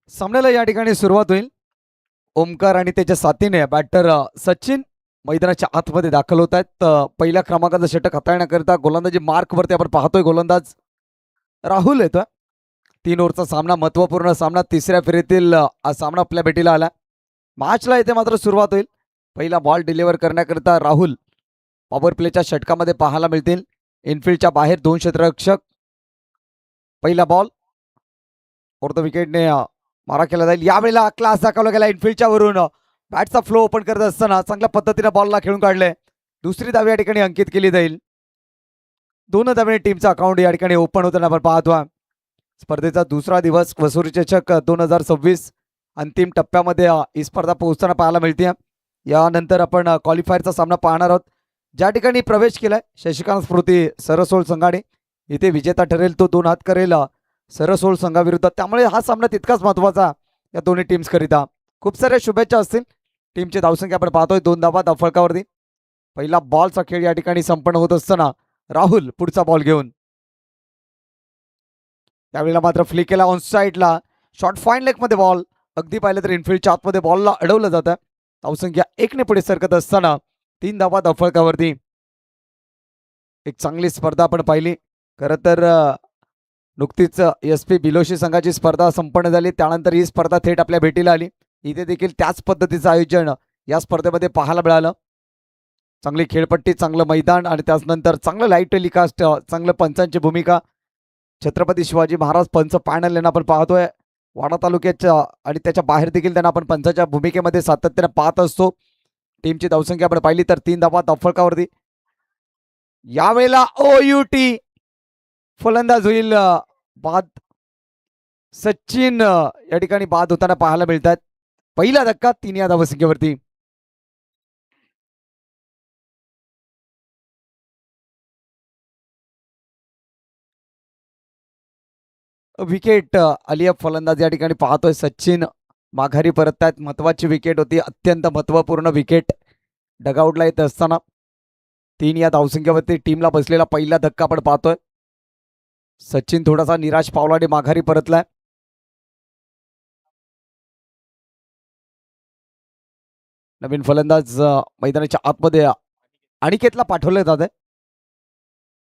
सामन्याला या ठिकाणी सुरुवात होईल. ओमकार आणि त्याच्या साथीने बॅटर सचिन मैदानाच्या आतमध्ये दाखल होत आहेत. पहिल्या क्रमांकाचं षटक हाताळण्याकरिता गोलंदाजी मार्कवरती आपण पाहतोय गोलंदाज राहुल येतोय. 3 ओव्हरचा सामना, महत्वपूर्ण सामना, तिसऱ्या फेरीतील हा सामना आपल्या भेटीला आला. मॅचला इथे मात्र सुरुवात होईल. पहिला बॉल डिलिव्हर करण्याकरिता राहुल पॉवर प्लेच्या षटकामध्ये पाहायला मिळतील. इनफिल्डच्या बाहेर 2 क्षेत्ररक्षक. पहिला बॉल फोर्थ विकेटने मारा केला जाईल. यावेळेला क्लास दाखवला गेला इनफिल्डच्या वरून. बॅटचा फ्लो ओपन करत असताना चांगल्या पद्धतीने बॉलला खेळून काढले. दुसरी धाव या ठिकाणी अंकित केली जाईल. 2 धावेने टीमचा अकाउंट या ठिकाणी ओपन होताना आपण पाहतो. स्पर्धेचा दुसरा दिवस वसुरी चषक 2026 अंतिम टप्प्यामध्ये ही स्पर्धा पोहोचताना पाहायला मिळते. यानंतर आपण क्वालिफायरचा सामना पाहणार आहोत. ज्या ठिकाणी प्रवेश केलाय शशिकांत स्मृती सरसोल संघाने, इथे विजेता ठरेल तो 2 हात करेल सरसोल संघाविरुद्ध. त्यामुळे हा सामना तितकाच महत्वाचा या दोन्ही टीम्स करिता. खूप साऱ्या शुभेच्छा असतील. टीमची धावसंख्या आपण पाहतोय 2 धावा धावफलकावरती. पहिला बॉलचा खेळ या ठिकाणी संपन्न होत असताना राहुल पुढचा बॉल घेऊन, त्यावेळेला मात्र फ्लिक केला ऑन साईडला. शॉर्ट फाईन लेग मध्ये बॉल. अगदी पाहिलं तर इनफिल्डच्या आतमध्ये बॉलला अडवलं जातं. धावसंख्या 1 ने पुढे सरकत असताना 3 धावा धावफलकावरती. एक चांगली स्पर्धा आपण पाहिली. खरं तर नुकतीच SP बिलोशी संघाची स्पर्धा संपन्न झाली. त्यानंतर ही स्पर्धा थेट आपल्या भेटीला आली. इथे देखील त्याच पद्धतीचं आयोजन या स्पर्धेमध्ये पाहायला मिळालं. चांगली खेळपट्टी, चांगलं मैदान आणि त्यानंतर चांगलं लाईव्ह टेलिकास्ट, चांगलं पंचांची भूमिका. छत्रपती शिवाजी महाराज पंच पॅनल यांना आपण पाहतोय. वाडा तालुक्याच्या आणि त्याच्या बाहेर देखील त्यांना आपण पंचाच्या भूमिकेमध्ये सातत्याने पाहत असतो. टीमची धावसंख्या आपण पाहिली तर 3 धावा धावफलकावरती. यावेळेला OUT फलंदाज होईल बाद. सचिन या ठिकाणी बाद होताना पाहायला मिळतात. पहिला धक्का 3 या धावसंख्येवरती. विकेट आलिया फलंदाज या ठिकाणी पाहतोय. सचिन माघारी परत आहेत. महत्वाची विकेट होती, अत्यंत महत्वपूर्ण विकेट. डगआउटला येत असताना 3 या धावसंख्येवरती टीमला बसलेला पहिला धक्का आपण पाहतोय. सचिन थोडासा निराश पावलाने माघारी परतलाय. नवीन फलंदाज मैदानाच्या आतमध्ये अनिकेतला पाठवलं जात आहे.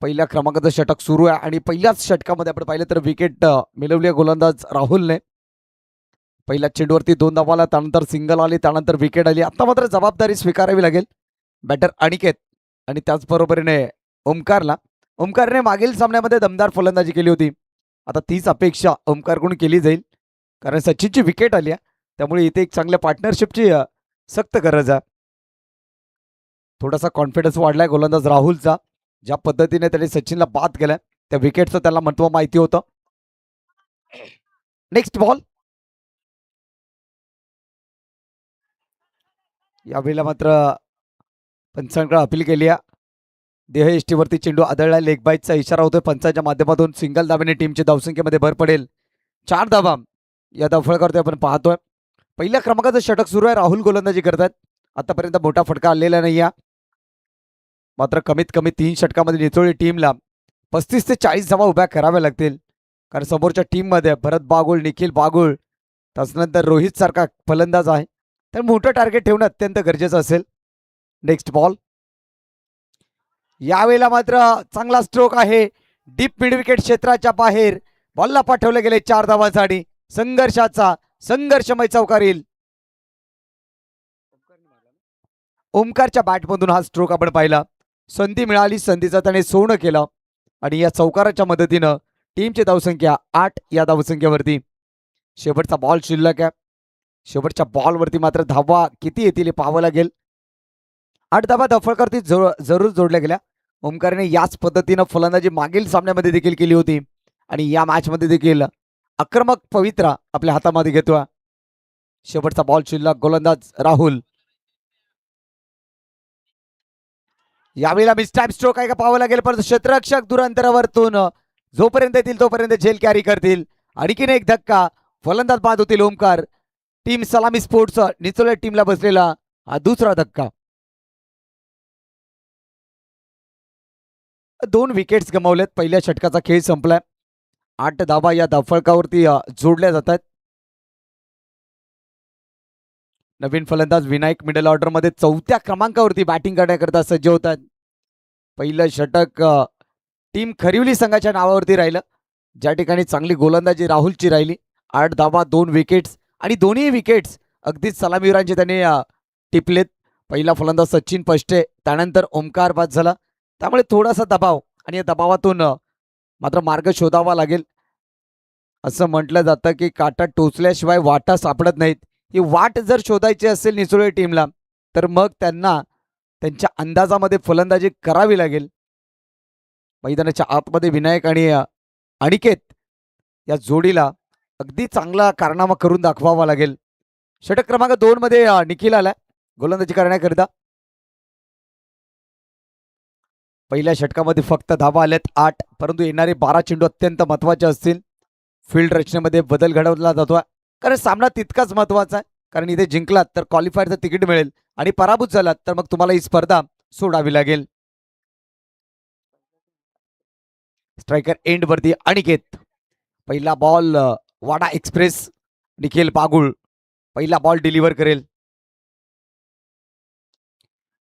पहिल्या क्रमांकाचं षटक सुरू आहे आणि पहिल्याच षटकामध्ये आपण पाहिलं तर विकेट मिळवली गोलंदाज राहुलने. पहिल्या चेंडूवरती 2 धावाला, त्यानंतर सिंगल आली, त्यानंतर विकेट आली. आता मात्र जबाबदारी स्वीकारावी लागेल बॅटर अनिकेत आणि त्याचबरोबरीने ओमकारला. ओमकारने मागील सामन्यामध्ये दमदार फलंदाजी केली होती. आता तीच अपेक्षा ओमकारकडून केली जाईल, कारण सचिनची विकेट आली आहे. त्यामुळे इथे एक चांगल्या पार्टनरशिपची सक्त गरज आहे. थोडासा कॉन्फिडन्स वाढलाय गोलंदाज राहुलचा. ज्या पद्धतीने त्याने सचिनला बाद केलाय त्या विकेटचं त्याला महत्व माहिती होतं. Next ball. यावेळेला मात्र पंचांकडे अपील केली आहे. देह एष्टीवरती चेंडू आदळला. लेग बाईटचा इशारा होतोय पंचांच्या माध्यमातून. सिंगल धावेने टीमची धावसंख्येमध्ये भर पडेल. 4 धावा या धावफलकावरती आपण पाहतोय. पहिल्या क्रमांकाचं षटक सुरू आहे. राहुल गोलंदाजी करतात. आतापर्यंत मोठा फटका आलेला नाही आहे. मात्र कमीत कमी 3 षटकामध्ये निचोळी टीमला 35 ते 40 धावा उभ्या कराव्या लागतील, कारण समोरच्या टीममध्ये भरत बागुल, निखिल बागुल, त्यानंतर रोहित सारखा फलंदाज आहे. तर मोठं टार्गेट ठेवणं अत्यंत गरजेचं असेल. Next ball. यावेळेला मात्र चांगला स्ट्रोक आहे. डीप मिड विकेट क्षेत्राच्या बाहेर बॉलला पाठवले गेले 4 धावांसाठी. संघर्षाचा संघर्षमय चौकार येईल. ओमकारच्या बॅटमधून हा स्ट्रोक आपण पाहिला. संधी मिळाली, संधीचा त्याने सोनं केलं आणि या चौकाराच्या मदतीनं टीमची धावसंख्या 8 या धावसंख्येवरती. शेवटचा बॉल शिल्लक आहे. शेवटच्या बॉलवरती मात्र धावा किती येतील हे पाहावं लागेल. 8 धावा धावफलकावरती जरूर जोडल्या गेल्या. ओमकारने याच पद्धतीनं फलंदाजी मागील सामन्यामध्ये देखील केली होती आणि या मॅचमध्ये देखील आक्रमक पवित्रा आपल्या हातामध्ये घेतोय. शेवटचा बॉल शिल्लक. गोलंदाज राहुल. यावेळेला मिसटाइम स्ट्रोक आहे का पाहावं लागेल, परंतु क्षेत्ररक्षक दूर अंतरावरतून जोपर्यंत येतील तोपर्यंत झेल कॅरी करतील. आणखीन एक धक्का. फलंदाज बाद होतील ओमकार. टीम सलामी स्पोर्ट्स निचोल्या टीमला बसलेला हा दुसरा धक्का. 2 विकेट्स गमावल्यात. पहिल्या षटकाचा खेळ संपलाय. 8 धावा या धावफलकावरती जोडल्या जातात. नवीन फलंदाज विनायक मिडल ऑर्डरमध्ये 4थ्या क्रमांकावरती बॅटिंग करण्याकरता सज्ज होतात. पहिलं षटक टीम खरिवली संघाच्या नावावरती राहिलं, ज्या ठिकाणी चांगली गोलंदाजी राहुलची राहिली. 8 धावा 2 विकेट्स आणि दोन्ही विकेट्स अगदीच सलामीवीरांचे त्यांनी टिपलेत. पहिला फलंदाज सचिन पष्टे, त्यानंतर ओमकार बाद झाला. त्यामुळे थोडासा दबाव आणि या दबावातून मात्र मार्ग शोधावा लागेल. असं म्हटलं जातं की काटा टोचल्याशिवाय वाटा सापडत नाहीत. ही वाट जर शोधायची असेल निसोळे टीमला तर मग त्यांना त्यांच्या अंदाजामध्ये फलंदाजी करावी लागेल. मैदानाच्या आतमध्ये विनायक आणि अनिकेत या जोडीला अगदी चांगला कारनामा करून दाखवावा लागेल. षटक क्रमांक 2 मध्ये निखिल आला गोलंदाजी करण्याकरिता. पहिल्या षटकामध्ये फक्त धावा आल्यात 8, परंतु येणारे 12 चेंडू अत्यंत महत्वाचे असतील. फील्ड रचनेमध्ये बदल घडवला जातोय, कारण सामना तितकाच महत्वाचा आहे. कारण इथे जिंकलात तर क्वालिफायरचं तिकीट मिळेल आणि पराभूत झालात तर मग तुम्हाला ही स्पर्धा सोडावी लागेल. स्ट्रायकर एंड वरती अनिकेत. पहिला बॉल वाडा एक्सप्रेस निखिल पागुळ पहिला बॉल डिलिव्हर करेल.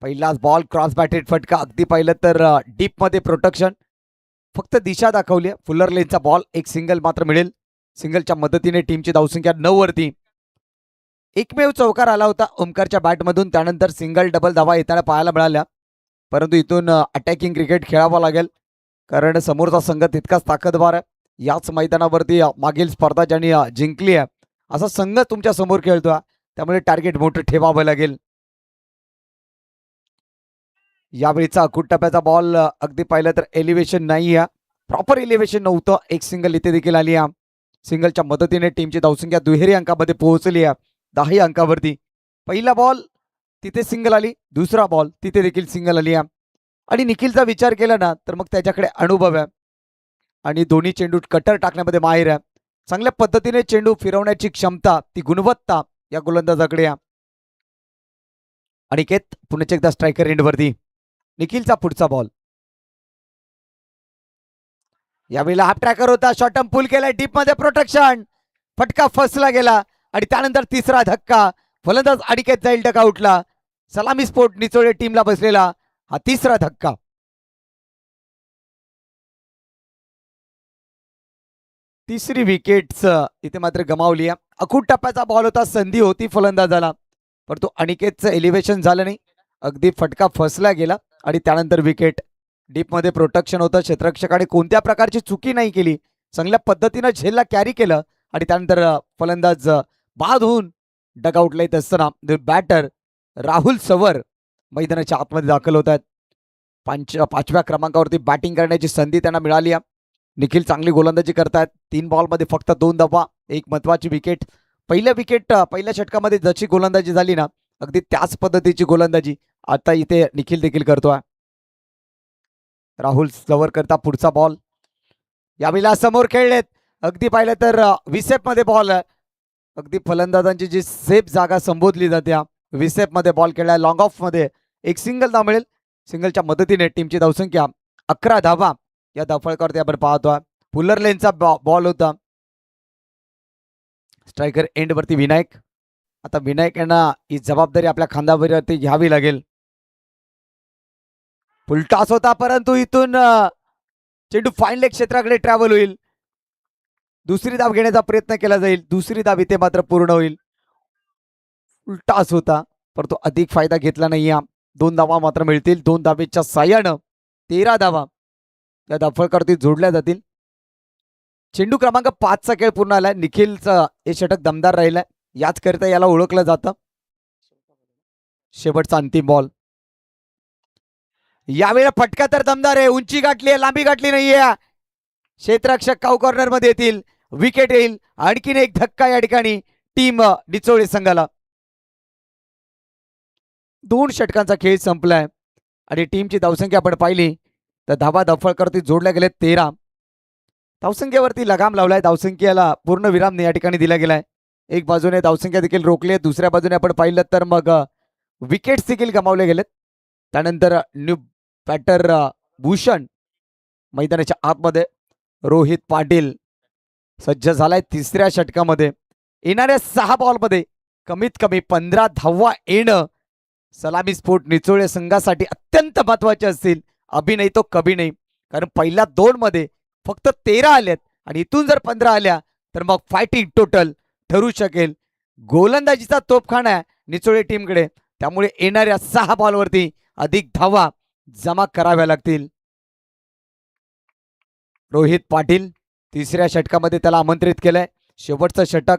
पहिलाच बॉल क्रॉस बॅटेड फटका. अगदी पाहिलं तर डीप मध्ये प्रोटेक्शन, फक्त दिशा दाखवली. फुलर लेनचा बॉल एक सिंगल मात्र मिळेल. सिंगलच्या मदतीने टीमची धावसंख्या 9 वरती. एकमेव चौकार आला होता ओमकारच्या बॅटमधून, त्यानंतर सिंगल डबल धावा येताना पाहायला मिळाल्या. परंतु इथून अटॅकिंग क्रिकेट खेळावं लागेल, कारण समोरचा संघ तितकाच ताकदवार आहे. याच मैदानावरती मागील स्पर्धा ज्यांनी जिंकली आहे असा संघ तुमच्या समोर खेळतोय, त्यामुळे टार्गेट मोठं ठेवावं लागेल. यावेळीचा अकूट टप्प्याचा बॉल अगदी पाहिलं तर एलिव्हेशन नाही आहे, प्रॉपर एलिव्हेशन नव्हतं. एक सिंगल इथे देखील आली आहे. सिंगलच्या मदतीने टीमची धावसंख्या दुहेरी अंकामध्ये पोहोचली आहे, 10 अंकावरती. पहिला बॉल तिथे सिंगल आली, दुसरा बॉल तिथे देखील सिंगल आली आहे. आणि निखिलचा विचार केला ना तर मग त्याच्याकडे अनुभव आहे आणि दोन्ही चेंडू कटर टाकण्यामध्ये माहिर आहे. चांगल्या पद्धतीने चेंडू फिरवण्याची क्षमता, ती गुणवत्ता या गोलंदाजाकडे आहे. अनिकेत पुन्हा एकदा स्ट्रायकर एंडवरती. निखिलचा पुढचा बॉल. यावेळेला हाफ ट्रॅकर होता, शॉर्ट टर्म पुल केलाय, डीप मध्ये प्रोटेक्शन, फटका फसला गेला आणि त्यानंतर तिसरा धक्का. फलंदाज अनिकेत जाईल डकआउटला. सलामी स्पोर्ट निचोळे टीमला बसलेला हा तिसरा धक्का. तिसरी विकेट्स इथे मात्र गमावली आहे. अखूट टप्प्याचा बॉल होता, संधी होती फलंदाजाला, परंतु अनिकेतचं एलिव्हेशन झालं नाही. अगदी फटका फसला गेला आणि त्यानंतर विकेट. डीपमध्ये प्रोटेक्शन होतं, क्षेत्ररक्षकाने कोणत्या प्रकारची चुकी नाही केली, चांगल्या पद्धतीनं झेलला कॅरी केलं आणि त्यानंतर फलंदाज बाद होऊन डगआउटला येत असताना बॅटर राहुल सवर मैदानाच्या आतमध्ये दाखल होत आहेत. 5व्या क्रमांकावरती बॅटिंग करण्याची संधी त्यांना मिळाली आहे. निखिल चांगली गोलंदाजी करतायत. 3 बॉलमध्ये फक्त 2 धावा, एक महत्वाची विकेट. पहिल्या षटकामध्ये जशी गोलंदाजी झाली ना अगदी त्याच पद्धतीची गोलंदाजी आता इथे निखिल देखील करतोय. राहुल सवर करता पुढचा बॉल. यावेळेला समोर खेळलेत, अगदी पाहिलं तर विसेप मध्ये बॉल. अगदी फलंदाजांची जी सेफ जागा संबोधली जाते, विसेप मध्ये बॉल खेळलाय. लॉंग ऑफ मध्ये एक सिंगल धाव मिळेल. सिंगलच्या मदतीने टीमची धावसंख्या 11 धावा या धावफलकावरती आपण पाहतोय. फुलर लेनचा बॉल होता. स्ट्रायकर एंड वरती विनायक. आता विनायक यांना ही जबाबदारी आपल्या खांद्यावरती घ्यावी लागेल. फुलटॉस होता, परंतु इथून चेंडू फाईन लेग क्षेत्राकडे ट्रॅव्हल होईल. दुसरी धाव घेण्याचा प्रयत्न केला जाईल, दुसरी धाव इथे मात्र पूर्ण होईल. फुलटॉस होता, परंतु अधिक फायदा घेतला नाही. 2 धावा मात्र मिळतील. 2 धावेच्या साह्यानं 13 धावा या धावफलकावरती जोडल्या जातील. चेंडू क्रमांक 5चा खेळ पूर्ण आलाय. निखिलचं हे षटक दमदार राहिलाय, याच करता याला ओळखलं जातं. शेवटचा अंतिम बॉल. यावेळेला फटका तर दमदार आहे, उंची गाठली आहे, लांबी गाठली नाहीये. क्षेत्ररक्षक काऊ कॉर्नर मध्ये येतील, विकेट येईल. आणखीन एक धक्का या ठिकाणी टीम निचोळे संघाला. 2 षटकांचा खेळ संपलाय आणि टीमची धावसंख्या आपण पाहिली तर धावा धावफलकावरती जोडल्या गेले 13. धावसंख्येवरती लगाम लावलाय. धावसंख्येला पूर्ण विराम या ठिकाणी दिला गेलाय. एक बाजूने धावसंख्या देखील रोखली आहे, दुसऱ्या बाजूने आपण पाहिलं तर मग विकेट्स देखील गमावले गेलेत. त्यानंतर न्यू बॅटर भूषण मैदानाच्या आतमध्ये. रोहित पाटील सज्ज झालाय तिसऱ्या षटकामध्ये. येणाऱ्या 6 बॉलमध्ये कमीत कमी 15 धावा येणं सलामी स्फोट निचोळे संघासाठी अत्यंत महत्वाचे असतील. अभि नाही तो कभी नाही. कारण पहिल्या 2 मध्ये फक्त 13 आल्यात आणि इथून जर 15 आल्या तर मग फायटिंग टोटल ठरू शकेल. गोलंदाजीचा तोफखाना आहे निचोळे टीमकडे, त्यामुळे येणाऱ्या 6 बॉलवरती अधिक धावा जमा कराव्या लागतील. रोहित पाटील तिसऱ्या षटकामध्ये त्याला आमंत्रित केलंय. शेवटचं षटक.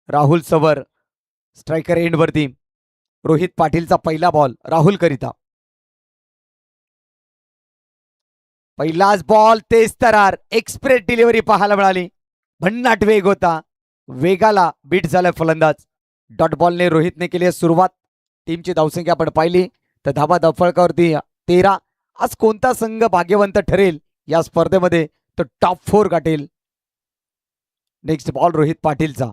राहुल सवर स्ट्रायकर एंड वरती. रोहित पाटीलचा पहिला बॉल राहुल करिता. पहिलाच बॉल तेज तरार एक्सप्रेस डिलिव्हरी पाहायला मिळाली. भन्नाट वेग होता. वेगाला बीट झालाय फलंदाज. डॉट बॉलने रोहितने केली आहे सुरुवात. टीमची धावसंख्या आपण पाहिली तर धावा दफळकावरती 13. आज कोणता संघ भाग्यवंत ठरेल या स्पर्धेमध्ये तो टॉप 4 गाठेल. नेक्स्ट बॉल रोहित पाटीलचा.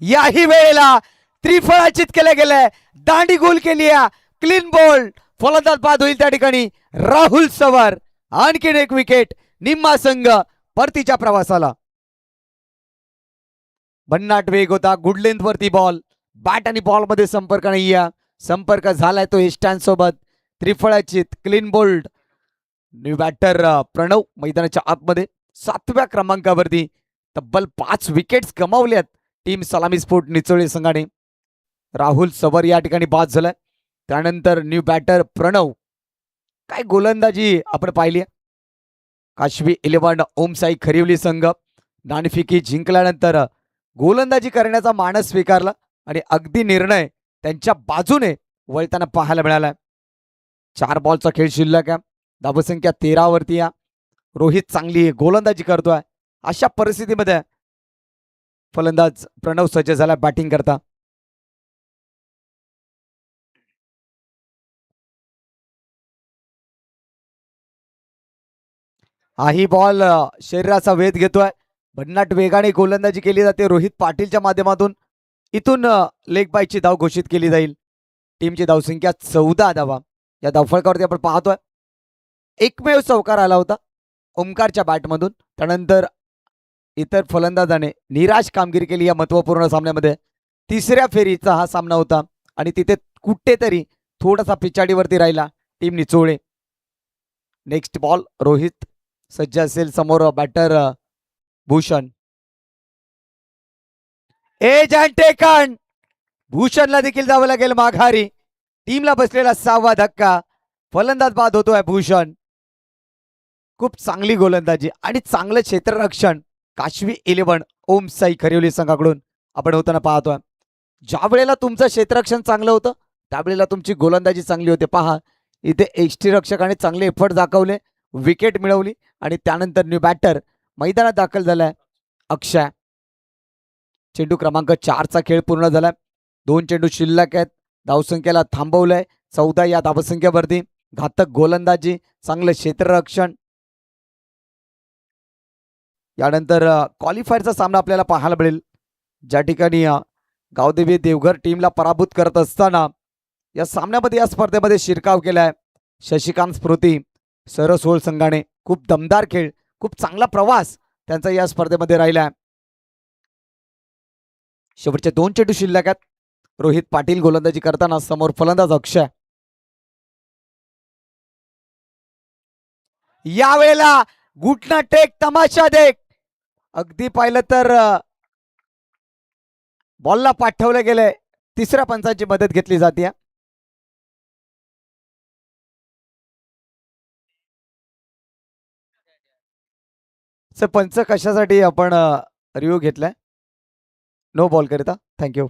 याही वेळेला त्रिफळाचित केले गेले. दांडी गोल केली. Clean ball. फलंदाज बाद होईल त्या ठिकाणी. राहुल सवर आणखीन एक विकेट. निम्मा संघ परतीच्या प्रवासाला. भन्नाट वेग होता. गुड लेंथ वरती बॉल. बॅट आणि बॉल मध्ये संपर्क नाही. संपर्क झालाय तो इस्टॅन सोबत. त्रिफळाचित clean bowled. New batter Pranav मैदानाच्या आतमध्ये 7व्या क्रमांकावरती तब्बल 5 विकेट्स गमावल्यात टीम सलामी स्फोट निचोळे संघाने. राहुल सवर या ठिकाणी बाद झालाय. त्यानंतर न्यू बॅटर प्रणव. काय गोलंदाजी आपण पाहिली. काशवी 11 ओमसाई खरिवली संघ नाणेफेकी जिंकल्यानंतर गोलंदाजी करण्याचा मानस स्वीकारला आणि अगदी निर्णय त्यांच्या बाजूने वळताना पाहायला मिळाला. 4 बॉलचा खेळ शिल्लक आहे. धावसंख्या 13 वरती. रोहित चांगली गोलंदाजी करतोय. अशा परिस्थितीमध्ये फलंदाज प्रणव सज्ज झाला बॅटिंग करता. हाही बॉल शरीराचा वेध घेतोय. भन्नाट वेगाने गोलंदाजी केली जाते रोहित पाटीलच्या माध्यमातून. इथून लेग बायची धाव घोषित केली जाईल. टीमची धावसंख्या 14 धावा. या धावफलकावरती आपण पाहतोय एकमेव चौकार आला होता ओमकारच्या बॅटमधून. त्यानंतर इतर फलंदाजाने निराश कामगिरी केली या महत्वपूर्ण सामन्यामध्ये. तिसऱ्या फेरीचा हा सामना होता आणि तिथे कुठेतरी थोडासा पिछाडीवरती राहिला team Nichole. Next ball Rohit सज्ज असेल. समोर batter Bhushan. Edge and taken. भूषणला देखील जावं लागेल माघारी. टीमला बसलेला 6वा धक्का. फलंदाज बाद होतोय भूषण. खूप चांगली गोलंदाजी आणि चांगलं क्षेत्ररक्षण काशवी 11 ओमसाई खरिवली संघाकडून आपण होताना पाहतोय. ज्या वेळेला तुमचं क्षेत्ररक्षण चांगलं होतं त्यावेळेला तुमची गोलंदाजी चांगली होते. पहा इथे यष्टीरक्षकाने चांगले एफर्ट दाखवले, विकेट मिळवली आणि त्यानंतर न्यू बॅटर मैदानात दाखल झालाय अक्षय. चेंडू क्रमांक 4चा खेळ पूर्ण झालाय. 2 चेंडू शिल्लक आहेत. धावसंख्येला थांबवलंय 14 या धावसंख्येवरती. घातक गोलंदाजी, चांगलं क्षेत्ररक्षण. यानंतर क्वालिफायरचा सामना आपल्याला पाहायला मिळेल ज्या ठिकाणी गावदेवी देवघर टीमला पराभूत करत असताना या सामन्यामध्ये या स्पर्धेमध्ये शिरकाव केलाय शशिकांत स्मृती सरसोळ संघाने. खूप दमदार खेळ, खूप चांगला प्रवास त्यांचा या स्पर्धेमध्ये राहिला. शेवटचे 2 चेंडू शिल्लक आहेत. रोहित पाटील गोलंदाजी करताना समोर फलंदाज अक्षय. यावेळेला घुटना टेक तमाशा देख. अगदी पाहिलं तर बॉलला पाठवलं गेलंय. तिसऱ्या पंचाची मदत घेतली जाते. पंच कशासाठी आपण रिव्ह्यू घेतलाय. नो बॉल करिता. थँक्यू.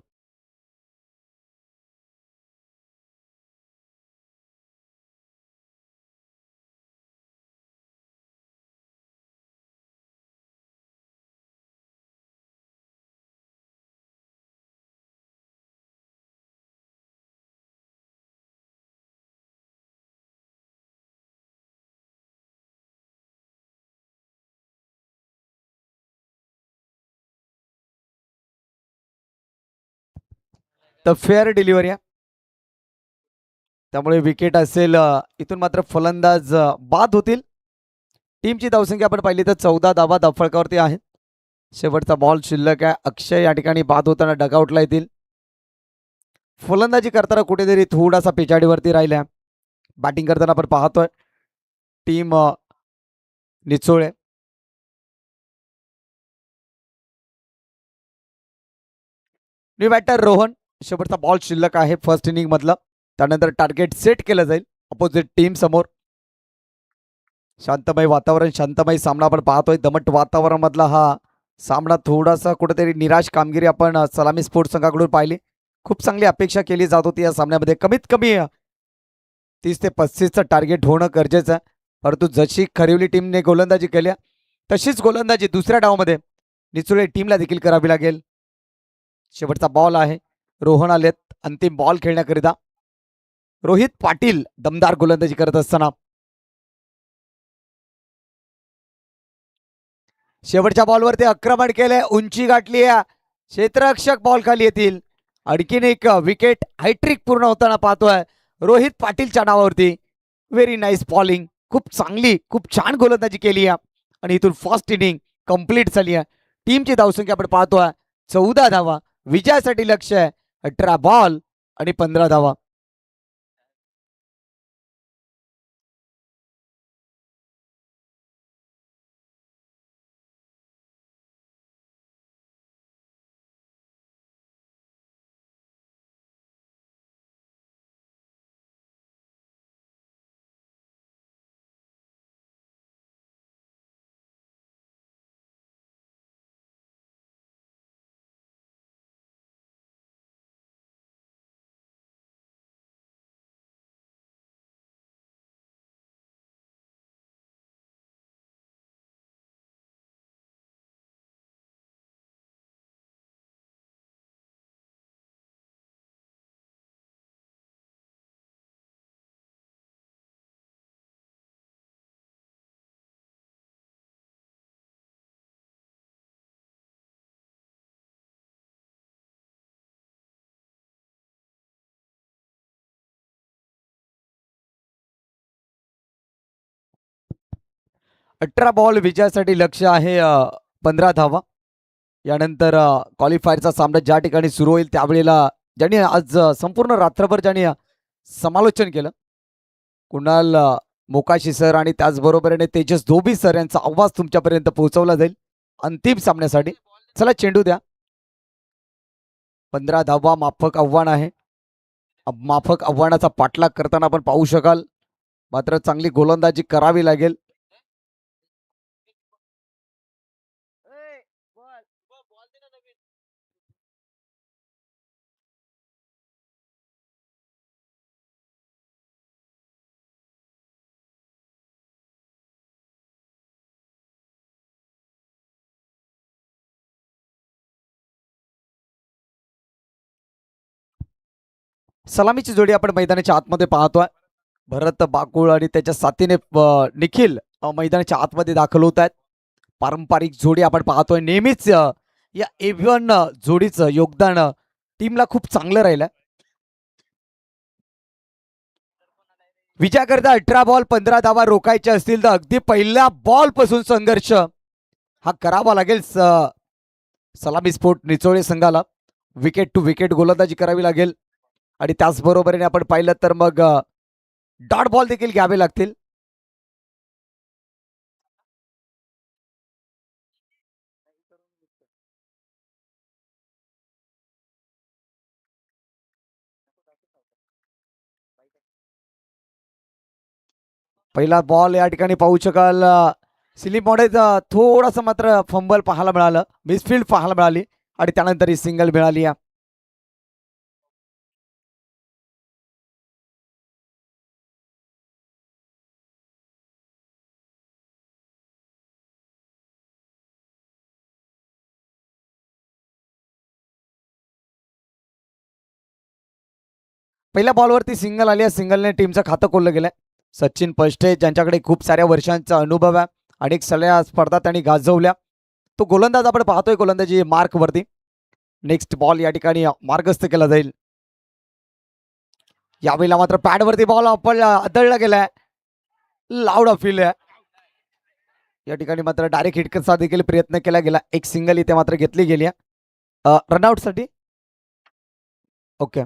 तर फेअर डिलिव्हरी आहे त्यामुळे विकेट असेल. इथून मात्र फलंदाज बाद होतील. टीमची धावसंख्या आपण पाहिली तर 14 धावा धावफलकावरती आहे. शेवटचा बॉल शिल्लक आहे. अक्षय या ठिकाणी बाद होताना डगआउटला येतील. फलंदाजी करताना कुठेतरी थोडासा पिछाडीवरती राहिल्या. बॅटिंग करताना आपण पाहतोय team Nichole. New batter Rohan. शेवटचा बॉल शिल्लक आहे फर्स्ट इनिंग मधला. त्यानंतर टार्गेट सेट केलं जाईल अपोजिट टीम समोर. शांतमय वातावरण, शांतमय सामना आपण पाहतोय. दमट वातावरण मधला हा सामना थोडासा कुठेतरी निराश कामगिरी आपण सलामी स्पोर्ट्स संघाकडून पाहिली. खूप चांगली अपेक्षा केली जात होती या सामन्यामध्ये. कमीत कमी 30 ते 35चं टार्गेट होणं गरजेचं आहे. परंतु जशी खरिवली टीमने गोलंदाजी केली तशीच गोलंदाजी दुसऱ्या डावमध्ये निचोळे टीमला देखील करावी लागेल. शेवटचा बॉल आहे. रोहन आलेत अंतिम बॉल खेळण्याकरिता. रोहित पाटील दमदार गोलंदाजी करत असताना शेवटच्या बॉलवर ते आक्रमण केले. उंची गाठली आहे. क्षेत्ररक्षक बॉल खाली येतील. आणखीन एक विकेट हायट्रिक पूर्ण होताना पाहतोय रोहित पाटीलच्या नावावरती. Very nice bowling. खूप चांगली, खूप छान गोलंदाजी केली आहे आणि इथून फर्स्ट इनिंग कंप्लीट झाली आहे. टीमची धावसंख्या आपण पाहतोय 14 धावा. विजयासाठी लक्ष्य आहे 18 बॉल आणि 15 धावा. अठरा बॉल विजयासाठी लक्ष्य आहे 15 धावा. यानंतर क्वालिफायरचा सामना ज्या ठिकाणी सुरू होईल त्यावेळेला ज्यांनी आज संपूर्ण रात्रभर ज्यांनी समालोचन केलं कुणाल मोकाशी सर आणि त्याचबरोबरीने तेजस धोबी सर यांचा आवाज तुमच्यापर्यंत पोहोचवला जाईल अंतिम सामन्यासाठी. चला चेंडू द्या. 15 धावा माफक आव्हान आहे. माफक आव्हानाचा पाठलाग करताना आपण पाहू शकाल. मात्र चांगली गोलंदाजी करावी लागेल. सलामीची जोडी आपण मैदानाच्या आतमध्ये पाहतोय. भरत बाकुळ आणि त्याच्या साथीने निखिल मैदानाच्या आतमध्ये दाखल होत आहेत. पारंपरिक जोडी आपण पाहतोय. नेहमीच या एव्हन जोडीचं योगदान टीमला खूप चांगलं राहिलं. विजयाकरता 18 बॉल 15 धावा रोखायचे असतील तर अगदी पहिल्या बॉल पासून संघर्ष हा करावा लागेल सलामी स्पोर्ट निचोळे संघाला. विकेट टू विकेट गोलंदाजी करावी लागेल आणि त्याचबरोबरीने आपण पाहिलं तर मग डॉट बॉल देखील घ्यावे लागतील. पहिला बॉल या ठिकाणी पाहू शकाल सिलीम मोडे थोडासा मात्र फंबल पाहायला मिळालं. मिसफिल्ड पाहायला मिळाली आणि त्यानंतर ही सिंगल मिळाली. पहिल्या बॉलवरती सिंगल आली. सिंगलने टीमचं खातं खोललं गेलंय. सचिन पष्टे ज्यांच्याकडे खूप साऱ्या वर्षांचा अनुभव आहे. अनेक सगळ्या स्पर्धा त्यांनी गाजवल्या. तो गोलंदाज आपण पाहतोय गोलंदाजी मार्क वरती. नेक्स्ट बॉल या ठिकाणी मार्गस्थ केला जाईल. यावेळेला मात्र पॅडवरती बॉल आपण आदळला गेलाय. लाऊड अपील आहे. या ठिकाणी मात्र डायरेक्ट हिटचा देखील प्रयत्न केला गेला. एक सिंगल इथे मात्र घेतली गेली. रनआउटसाठी ओके.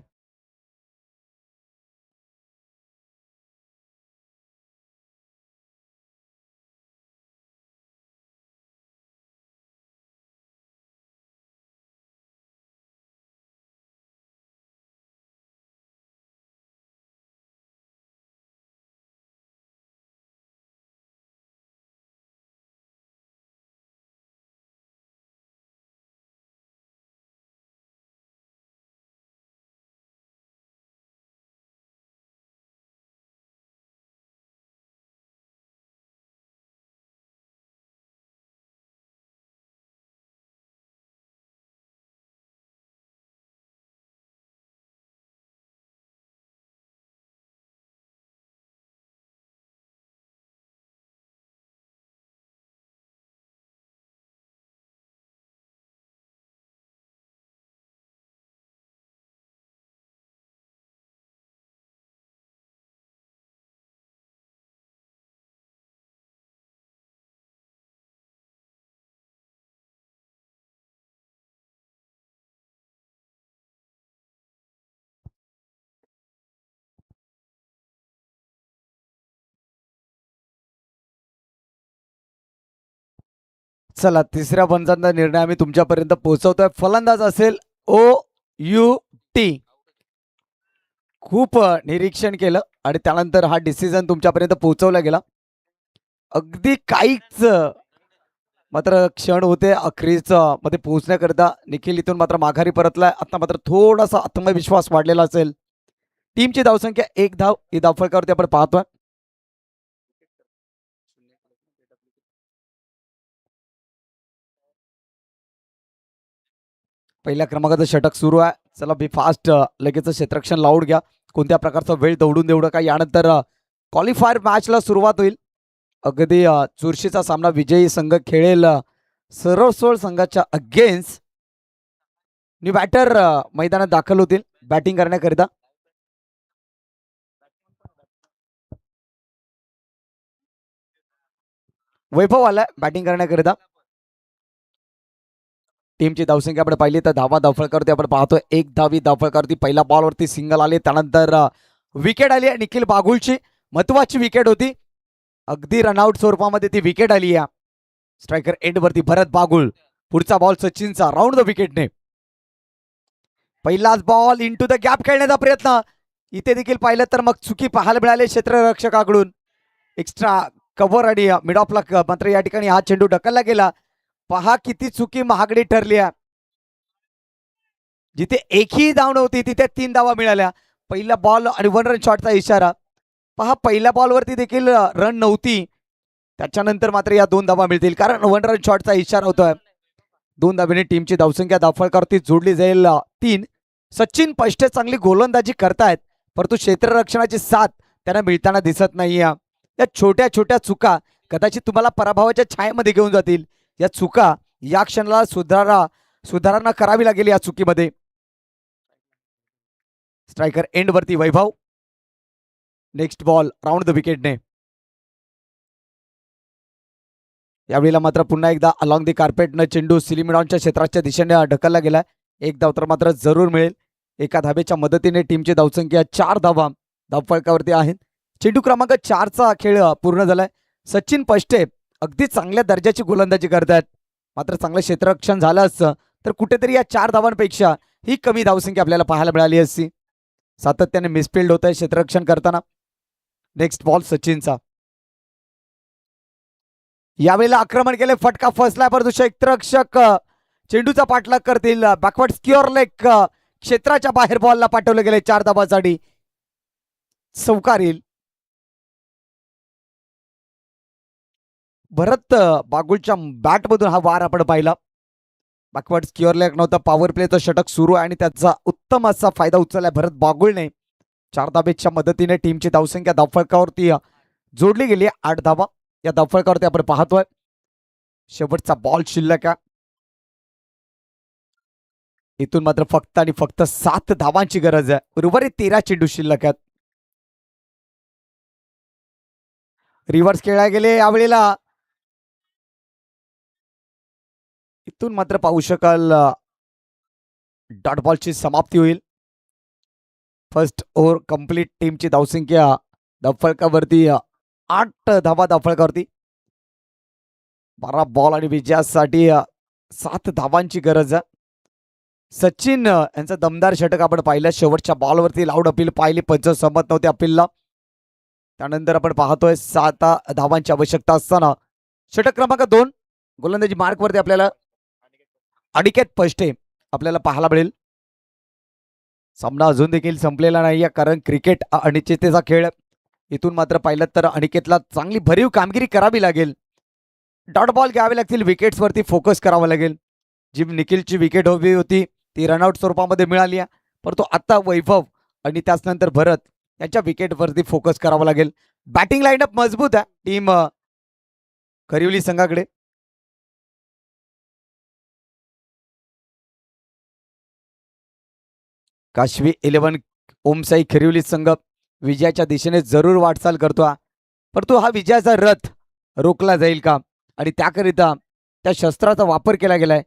चला तिसऱ्या पंचांचा निर्णय आम्ही तुमच्यापर्यंत पोहोचवतोय. फलंदाज असेल OUT. खूप निरीक्षण केलं आणि त्यानंतर हा डिसिजन तुमच्यापर्यंत पोहोचवला गेला. अगदी काहीच मात्र क्षण होते अखेरीच मध्ये पोहोचण्याकरता. निखिल इथून मात्र माघारी परतलाय. आता मात्र थोडासा आत्मविश्वास वाढलेला असेल. टीमची धावसंख्या 1 धाव ही धावफलकावरती आपण पाहतोय. पहिल्या क्रमांकाचं षटक सुरू आहे. चला बी फास्ट लगेच क्षेत्ररक्षण लावून घ्या. कोणत्या प्रकारचा वेळ दौडून देवढं काय. यानंतर क्वालिफायर मॅचला सुरुवात होईल. अगदी चुरशीचा सामना विजयी संघ खेळेल सरळसोळ संघाच्या अगेन्स्ट. न्यू बॅटर मैदानात दाखल होतील बॅटिंग करण्याकरिता. वैभव आलाय बॅटिंग करण्याकरिता. टीमची धावसंख्या आपण पाहिली तर धावा धावफलकावरती आपण पाहतोय. 1 धावी धावफलकावरती पहिल्या बॉलवरती सिंगल आले. त्यानंतर विकेट आली आहे निखिल बागुलची. महत्वाची विकेट होती. अगदी रनआउट स्वरूपामध्ये ती विकेट आली आहे. स्ट्रायकर एंड वरती भरत बागुल. पुढचा बॉल सचिनचा राऊंड द विकेटने. पहिलाच बॉल इंटू द गॅप खेळण्याचा प्रयत्न. इथे देखील पाहिलं तर मग चुकी पाहायला मिळाली क्षेत्ररक्षकाकडून. एक्स्ट्रा कव्हर आणि मिड ऑफला मात्र या ठिकाणी हा चेंडू ढकलला गेला. पहा किती चुकी महागडी ठरली आहे. जिथे एकही धाव नव्हती तिथे 3 धावा मिळाल्या. पहिला बॉल आणि 1 रन शॉटचा इशारा. पहा पहिल्या बॉलवरती देखील रन नव्हती. त्याच्यानंतर मात्र या 2 धावा मिळतील कारण 1 रन शॉटचा इशारा होतोय. 2 धावेने टीमची धावसंख्या धावफलकावरती जोडली जाईल 3. सचिन पष्टे चांगली गोलंदाजी करतायत परंतु क्षेत्ररक्षणाची साथ त्यांना मिळताना दिसत नाहीये. या छोट्या छोट्या चुका कदाचित तुम्हाला पराभवाच्या छायेमध्ये घेऊन जातील. या चुका या क्षणाला सुधारणा करावी लागेल या चुकीमध्ये. स्ट्रायकर एंड वरती Vaibhav. Next ball round the विकेटने. यावेळेला मात्र पुन्हा एकदा अलॉंग दी कार्पेटनं चेंडू सिलिमिडॉनच्या क्षेत्राच्या दिशेने ढकलला गेला. 1 धाव तर मात्र जरूर मिळेल. एका धावेच्या मदतीने टीमची धावसंख्या 4 धावा धावफलकावरती आहेत. चेंडू क्रमांक 4चा खेळ पूर्ण झालाय. सचिन पष्टे अगदी चांगल्या दर्जाची गोलंदाजी करतात. मात्र चांगलं क्षेत्ररक्षण झालं असतं तर कुठेतरी या 4 धावांपेक्षा ही कमी धावसंख्या आपल्याला पाहायला मिळाली असती. सातत्याने मिसफिल्ड होत आहे क्षेत्ररक्षण करताना. नेक्स्ट बॉल सचिनचा. यावेळेला आक्रमण केले. फटका फसला परंतु क्षेत्ररक्षक चेंडूचा पाठलाग करतील. बॅकवर्ड स्क्युअर लेग क्षेत्राच्या बाहेर बॉलला पाठवले गेले 4 धावांसाठी. चौकार येईल. भरत बागुलच्या बॅटमधून हा वार आपण पाहिला. बॅकवर्ड स्क्युअर लेग नव्हता. पॉवर प्लेचं षटक सुरू आहे आणि त्याचा उत्तम असा फायदा उचललाय भरत बागुलने. 4 धावेच्या मदतीने टीमची धावसंख्या धावफलकावरती जोडली गेली. 8 धावा या धावफलकावरती आपण पाहतोय. शेवटचा बॉल शिल्लक आहे. इथून मात्र फक्त आणि फक्त 7 धावांची गरज आहे. उर्वरित 13 चेंडू शिल्लक आहेत. रिव्हर्स खेळला गेले यावेळेला इथून मात्र पाहू शकाल डॉट बॉलची समाप्ती होईल. First over complete. टीमची धावसंख्या धावफलकावरती 8 धावा धावफलकावरती. 12 बॉल आणि विजयासाठी 7 धावांची गरज आहे. सचिन यांचं दमदार षटक आपण पाहिलं. शेवटच्या बॉलवरती लाऊड अपील पाहिली, पंच सहमत नव्हते अपीलला. त्यानंतर आपण पाहतोय 7 धावांची आवश्यकता असताना षटक क्रमांक 2 गोलंदाजी मार्कवरती आपल्याला अनिकेत पष्टे आपल्याला पाहायला मिळेल. सामना अजून देखील संपलेला नाहीये, कारण क्रिकेट अनिश्चिततेचा खेळ. इथून मात्र पाहिलं तर अनिकेतला चांगली भरीव कामगिरी करावी लागेल. डॉट बॉल घ्यावे लागतील, विकेट्सवरती फोकस करावा लागेल. जी निखिलची विकेट हवी होती ती रनआउट स्वरूपामध्ये मिळाली आहे, परंतु आता वैभव आणि त्याचनंतर भरत यांच्या विकेटवरती फोकस करावा लागेल. बॅटिंग लाईनअप मजबूत आहे टीम खरिवली संघाकडे. काशवी 11 ओमसाई खरिवली संघ विजयाच्या दिशेने जरूर वाटचाल करतो, परंतु हा विजयाचा रथ रोखला जाईल का, आणि त्याकरिता त्या शस्त्राचा वापर केला गेलाय.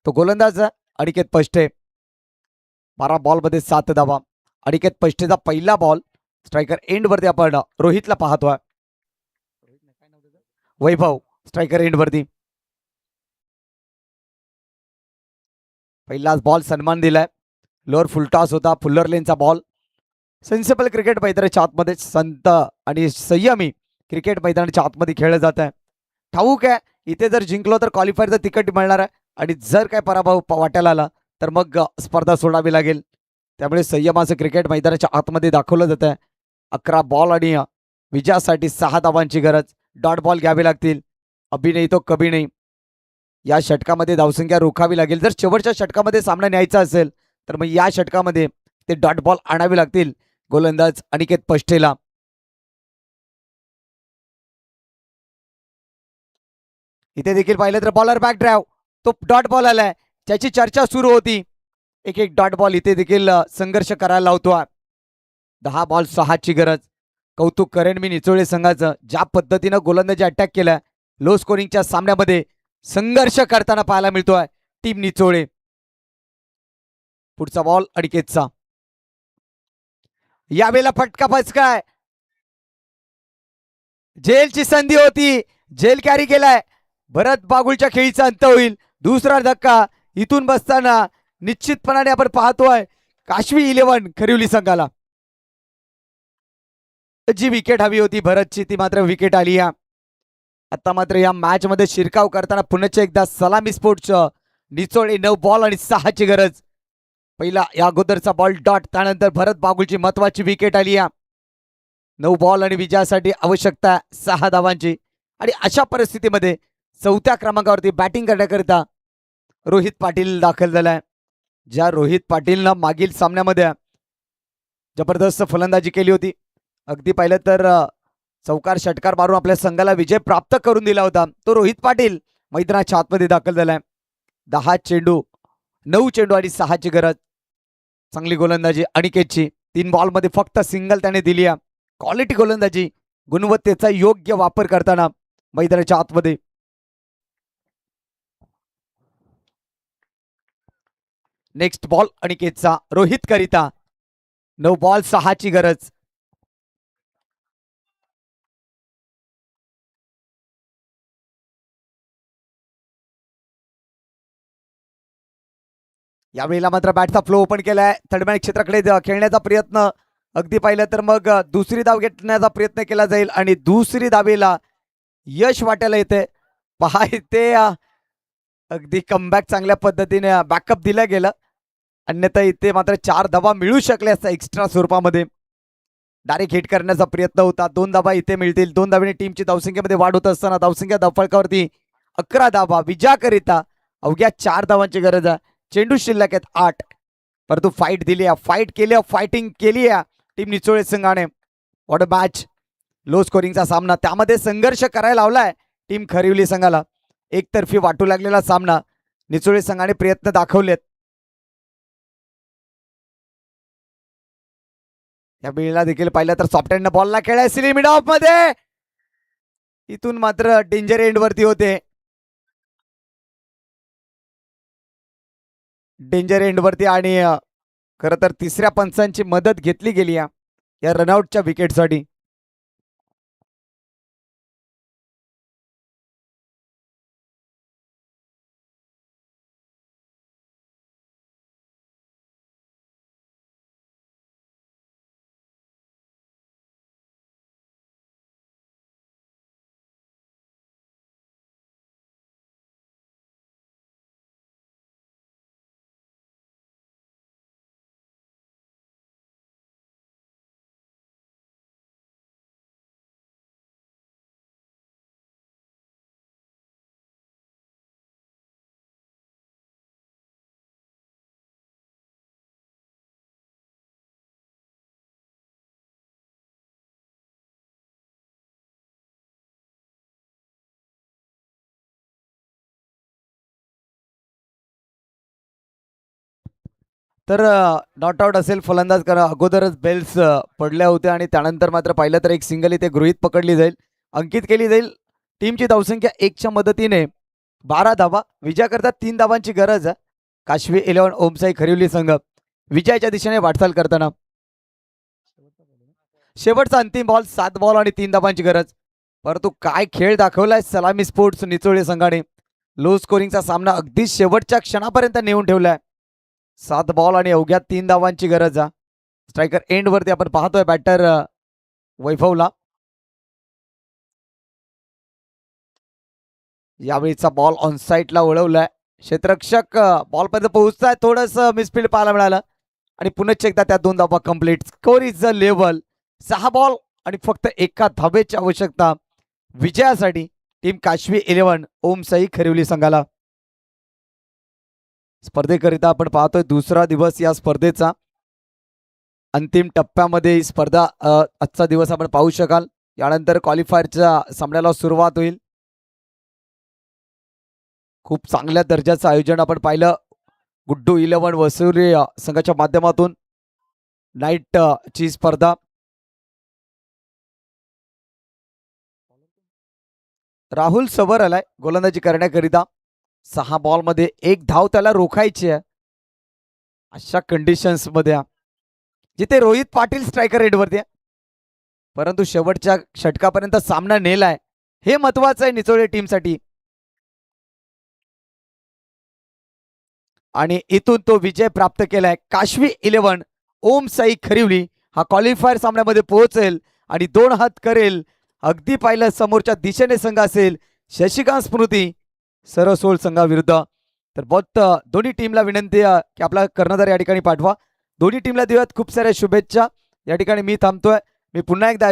तो गोलंदाज अनिकेत पष्टे. 12 बॉलमध्ये 7 धावा. अनिकेत पष्टेचा पहिला बॉल. स्ट्रायकर एंडवरती आपण रोहितला पाहतोय. वैभव स्ट्रायकर एंडवरती. पहिलाच बॉल सन्मान दिलाय. लोअर फुलटॉस होता, फुल्लर लेनचा बॉल. सेन्सिबल क्रिकेट मैदानाच्या आतमध्ये संत आणि संयमी क्रिकेट मैदानाच्या आतमध्ये खेळलं जात आहे. ठाऊक आहे इथे जर जिंकलो तर क्वालिफायरचं तिकीट मिळणार आहे, आणि जर काय पराभव वाटायला आला तर मग स्पर्धा सोडावी लागेल. त्यामुळे संयमाचं क्रिकेट मैदानाच्या आतमध्ये दाखवलं जात आहे. 11 बॉल आणि विजयासाठी 6 धावांची गरज. डॉट बॉल घ्यावे लागतील. अभि नाही तो कभी नाही. या षटकामध्ये धावसंख्या रोखावी लागेल. जर शेवटच्या षटकामध्ये सामना न्यायचा असेल तर मग या षटकामध्ये ते डॉट बॉल आणावे लागतील गोलंदाज अनिकेत पष्टेला. इथे देखील पाहिलं तर बॉलर बॅक ड्राइव्ह, तो डॉट बॉल आलाय, ज्याची चर्चा सुरू होती. एक डॉट बॉल इथे देखील संघर्ष करायला लावतो. 10 बॉल 6 ची गरज. कौतुक करेन मी निचोळे संघाचं, ज्या पद्धतीनं गोलंदाजी अटॅक केलाय. लो स्कोरिंगच्या सामन्यामध्ये संघर्ष करताना पाहायला मिळतोय टीम निचोळे. पुढचा बॉल अनिकेतचा. यावेळेला फटका फचकाय. जेलची संधी होती, जेल कॅरी केलाय. भरत बागुलच्या खेळीचा अंत होईल. दुसरा धक्का इथून बसताना निश्चितपणाने आपण पाहतोय काशवी 11 खरिवली संघाला. जी विकेट हवी होती भरतची ती मात्र विकेट आली. आता मात्र या मॅच मध्ये शिरकाव करताना पुन्हा एकदा सलामी स्पोर्ट्स निचोळे. 9 बॉल आणि 6 ची गरज. पहिला या अगोदरचा बॉल डॉट, त्यानंतर भरत बागुलची महत्वाची विकेट आली. 9 बॉल आणि विजयासाठी आवश्यकता 6 धावांची. आणि अशा परिस्थितीमध्ये 4थ्या क्रमांकावरती बॅटिंग करण्याकरिता रोहित पाटील दाखल झालाय. ज्या रोहित पाटीलनं मागील सामन्यामध्ये जबरदस्त फलंदाजी केली होती. अगदी पाहिलं तर चौकार षटकार मारून आपल्या संघाला विजय प्राप्त करून दिला होता, तो रोहित पाटील मैदानाच्या आतमध्ये दाखल झालाय. 10 चेंडू 9 चेंडू आणि 6 ची गरज. चांगली गोलंदाजी अनिकेतची. 3 बॉलमध्ये फक्त सिंगल त्याने दिली. क्वालिटी गोलंदाजी, गुणवत्तेचा योग्य वापर करताना मैदानाच्या आतमध्ये. नेक्स्ट बॉल अनिकेतचा रोहित करिता. 9 बॉल 6 ची गरज. यावेळेला मात्र बॅटचा फ्लो ओपन केलाय. थर्डमॅन क्षेत्राकडे खेळण्याचा प्रयत्न. अगदी पाहिलं तर मग दुसरी धाव घेण्याचा प्रयत्न केला जाईल, आणि दुसरी धावेला यश वाटायला येते. पहा इथे अगदी कमबॅक चांगल्या पद्धतीने बॅकअप दिलं गेलं. अन्यथा इथे मात्र 4 धावा मिळू शकल्या असता एक्स्ट्रा स्वरूपामध्ये. डायरेक्ट हिट करण्याचा प्रयत्न होता. 2 धावा इथे मिळतील. 2 धावेने टीमची धावसंख्येमध्ये वाढ होत असताना धावसंख्या धावफलकावरती 11 धावा. विजयाकरिता अवघ्या 4 धावांची गरज आहे. चेंडू शिल्लक आहेत 8, परंतु फाईट दिली, फाईट केली, फायटिंग केली टीम निचोळे संघाने. What a match. लो स्कोरिंगचा सामना, त्यामध्ये संघर्ष करायला लावलाय टीम खरिवली संघाला. एकतर्फी वाटू लागलेला सामना निचोळे संघाने प्रयत्न दाखवलेत. या वेळेला देखील पाहिलं तर सॉफ्ट हँड बॉलला खेळाय मिड ऑफ मध्ये. इथून मात्र डेंजर एंड वरती होते. डेंजर एंडवरती आणि खरं तर तिसऱ्या पंचांची मदत घेतली गेली या रनआउटच्या विकेटसाठी. तर नॉट आउट असेल फलंदाज कारण अगोदरच बेल्स पडल्या होत्या आणि त्यानंतर मात्र पाहिलं तर एक सिंगल इथे गृहीत पकडली जाईल, अंकित केली जाईल. टीमची धावसंख्या 1च्या मदतीने 12 धावा, विजयाकरता 3 धावांची गरज आहे. काशवी 11 ओमसाई खरिवली संघ विजयाच्या दिशेने वाटचाल करताना. शेवटचा अंतिम बॉल, 7 बॉल आणि 3 धावांची गरज. परंतु काय खेळ दाखवलाय सलामी स्पोर्ट्स निचोळे संघाने. लो स्कोरिंगचा सामना अगदी शेवटच्या क्षणापर्यंत नेऊन ठेवलाय. 7 बॉल आणि अवघ्या 3 धावांची गरज आहे. स्ट्रायकर एंड वरती आपण पाहतोय बॅटर वैभवला. यावेळीचा बॉल ऑन साईडला वळवलाय. क्षेत्ररक्षक बॉल पर्यंत पोहोचताय, थोडस मिसफिल्ड पाहायला मिळालं आणि पुन्हा एकदा त्या 2 धावा complete. Score is a level. 6 ball आणि फक्त 1 धावेची आवश्यकता विजयासाठी टीम काशवी 11 ओमसाई खरिवली संघाला. स्पर्धेकरिता आपण पाहतोय दुसरा दिवस या स्पर्धेचा. अंतिम टप्प्यामध्ये ही स्पर्धा आजचा दिवस आपण पाहू शकाल. यानंतर क्वालिफायरच्या सामन्याला सुरुवात होईल. खूप चांगल्या दर्जाचं आयोजन आपण पाहिलं. गुड्डू 11 वसुली संघाच्या माध्यमातून नाईट ची स्पर्धा. राहुल सवर आलाय गोलंदाजी करण्याकरिता. 6 बॉलमध्ये 1 धाव त्याला रोखायची आहे अशा कंडिशन्स मध्ये, जिथे रोहित पाटील स्ट्रायकर रेडवरती आहे. परंतु शेवटच्या षटकापर्यंत सामना नेलाय, हे महत्वाचं आहे निचोळे टीमसाठी. आणि इथून तो विजय प्राप्त केलाय. काशवी 11 ओमसाई खरिवली हा क्वालिफायर सामन्यामध्ये पोहोचेल आणि 2 हात करेल. अगदी पाहिलं समोरच्या दिशेने संघ असेल शशिकांत स्मृती सरसोळ संघाविरुद्ध. तर बहुत दोन्ही टीमला विनंती की आपला कर्णधार या ठिकाणी पाठवा. दोन्ही टीमला देऊयात खूप साऱ्या शुभेच्छा. या ठिकाणी मी थांबतोय. मी पुन्हा एकदा